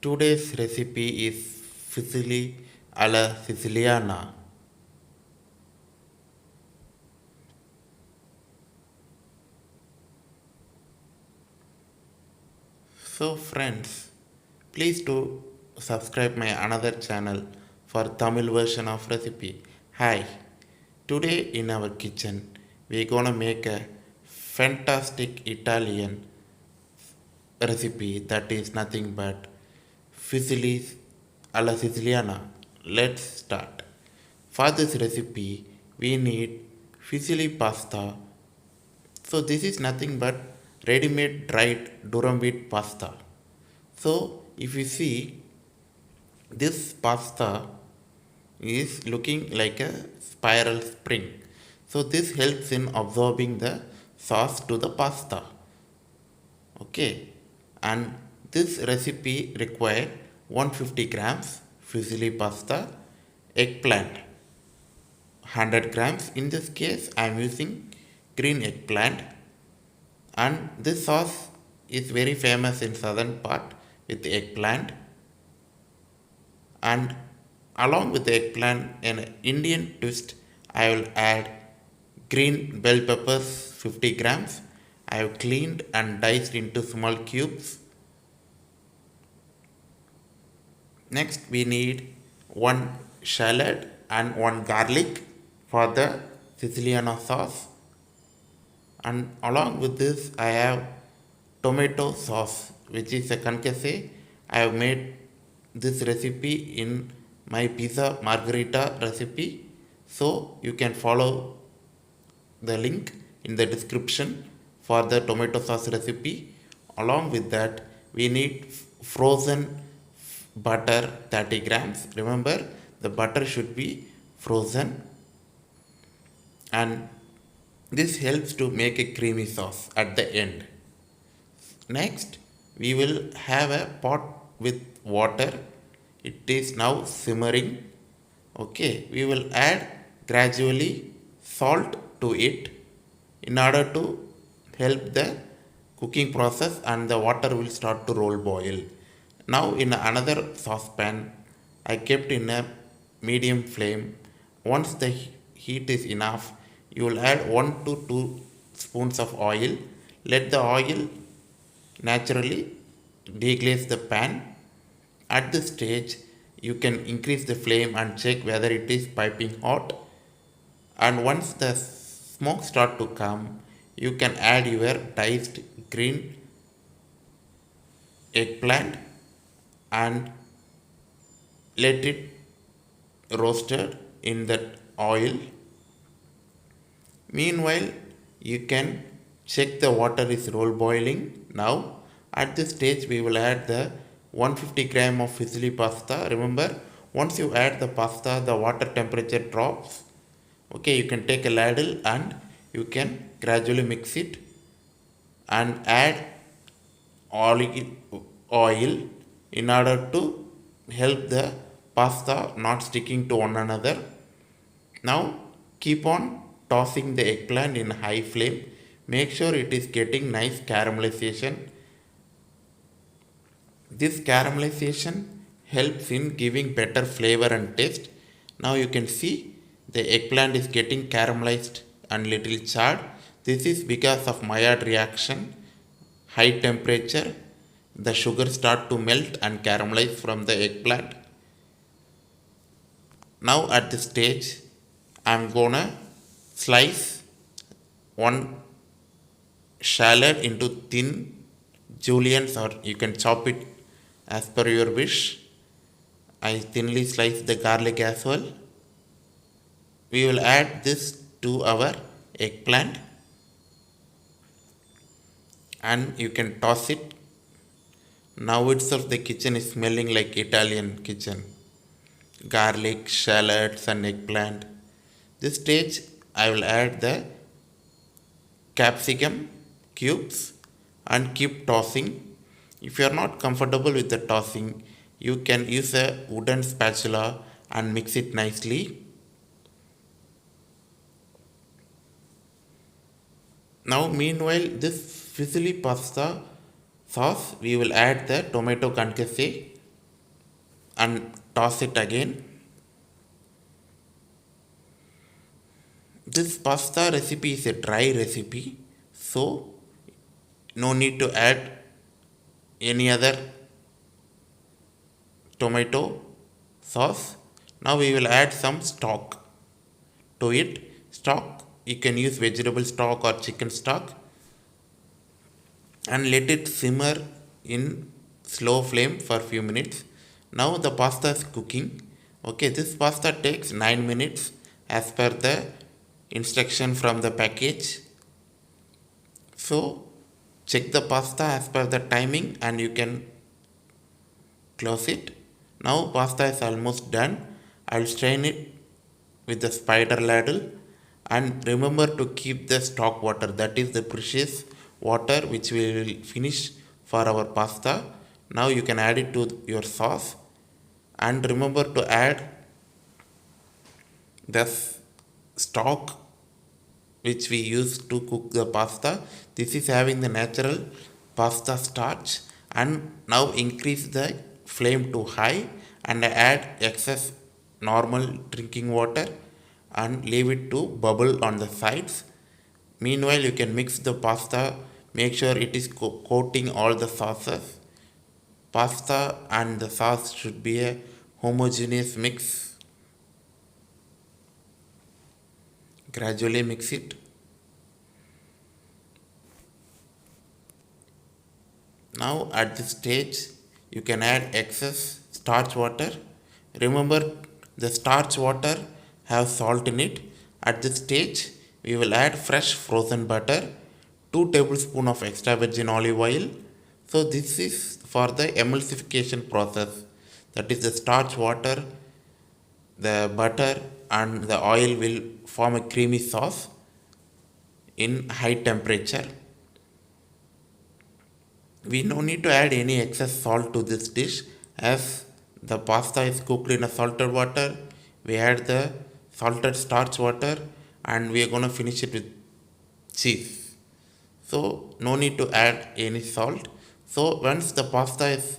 Today's recipe is fusilli alla siciliana. So friends, please do subscribe my another channel for Tamil version of recipe. Hi, today in our kitchen we're gonna make a fantastic Italian recipe that is nothing but fusilli alla siciliana. Let's start. For this recipe we need fusilli pasta. So this is nothing but ready-made dried durum wheat pasta. So if you see, this pasta is looking like a spiral spring. So this helps in absorbing the sauce to the pasta. Okay, and this recipe require 150 grams fusilli pasta, eggplant 100 grams. In this case I am using green eggplant, and this sauce is very famous in southern part with the eggplant. And along with the eggplant, an Indian twist, I will add green bell peppers 50 grams. I have cleaned and diced into small cubes. Next we need one shallot and one garlic for the Siciliana sauce. And along with this I have tomato sauce, which is a concasse. I have made this recipe in my pizza margherita recipe, so you can follow the link in the description for the tomato sauce recipe. Along with that we need frozen butter 30 grams. Remember, the butter should be frozen, and this helps to make a creamy sauce at the end. Next, we will have a pot with water. It is now simmering. Okay, we will add gradually salt to it in order to help the cooking process, and the water will start to roll boil. Now in another saucepan, I kept in a medium flame. Once the heat is enough, you will add 1 to 2 spoons of oil. Let the oil naturally deglaze the pan. At this stage, you can increase the flame and check whether it is piping hot. And once the smoke start to come, you can add your diced green eggplant and let it roasted in that oil. Meanwhile, you can check the water is roll boiling. Now at this stage we will add the 150 gram of fusilli pasta. Remember, once you add the pasta, the water temperature drops. Okay, you can take a ladle and you can gradually mix it and add oil in order to help the pasta not sticking to one another. Now keep on tossing the eggplant in high flame. Make sure it is getting nice caramelization. This caramelization helps in giving better flavor and taste. Now you can see the eggplant is getting caramelized and little charred. This is because of Maillard reaction. High temperature, the sugar start to melt and caramelize from the eggplant. Now at this stage, I am gonna slice one shallot into thin juliennes, or you can chop it as per your wish. I thinly slice the garlic as well. We will add this to our eggplant and you can toss it. Now itself the kitchen is smelling like Italian kitchen. Garlic, shallots and eggplant. This stage I will add the capsicum cubes and keep tossing. If you are not comfortable with the tossing, you can use a wooden spatula and mix it nicely. Now meanwhile, this fusilli pasta sauce, we will add the tomato concasse and toss it again. This pasta recipe is a dry recipe, so no need to add any other tomato sauce. Now we will add some stock to it. Stock, you can use vegetable stock or chicken stock, and let it simmer in slow flame for few minutes. Now the pasta is cooking. Okay, this pasta takes 9 minutes as per the instruction from the package. So check the pasta as per the timing and you can close it. Now pasta is almost done. I'll strain it with the spider ladle, and remember to keep the stock water, that is the precious water which we will finish for our pasta. Now you can add it to your sauce, and remember to add the stock which we use to cook the pasta. This is having the natural pasta starch. And now increase the flame to high and add excess normal drinking water and leave it to bubble on the sides. Meanwhile, you can mix the pasta, make sure it is coating all the sauces. Pasta and the sauce should be a homogeneous mix. Gradually mix it. Now at this stage you can add excess starch water. Remember, the starch water have salt in it. At this stage we will add fresh frozen butter, 2 tablespoons of extra virgin olive oil. So this is for the emulsification process, that is the starch water, the butter and the oil will form a creamy sauce in high temperature. We no need to add any excess salt to this dish, as the pasta is cooked in a salted water. We add the salted starch water and we are going to finish it with cheese. So no need to add any salt. So once the pasta is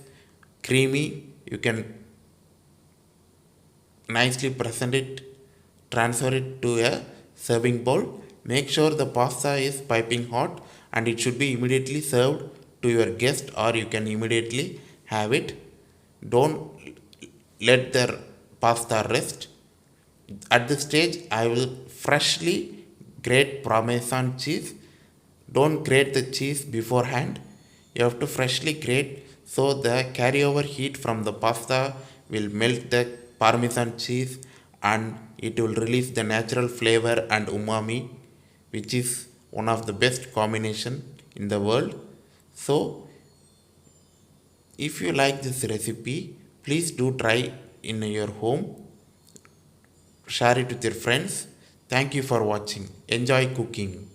creamy, you can nicely present it, transfer it to a serving bowl. Make sure the pasta is piping hot and it should be immediately served to your guest, or you can immediately have it. Don't let the pasta rest. At this stage I will freshly grate Parmesan cheese. Don't grate the cheese beforehand. You have to freshly grate, so the carryover heat from the pasta will melt the Parmesan cheese and it will release the natural flavor and umami, which is one of the best combination in the world. So if you like this recipe, please do try in your home. Share it with your friends. Thank you for watching. Enjoy cooking.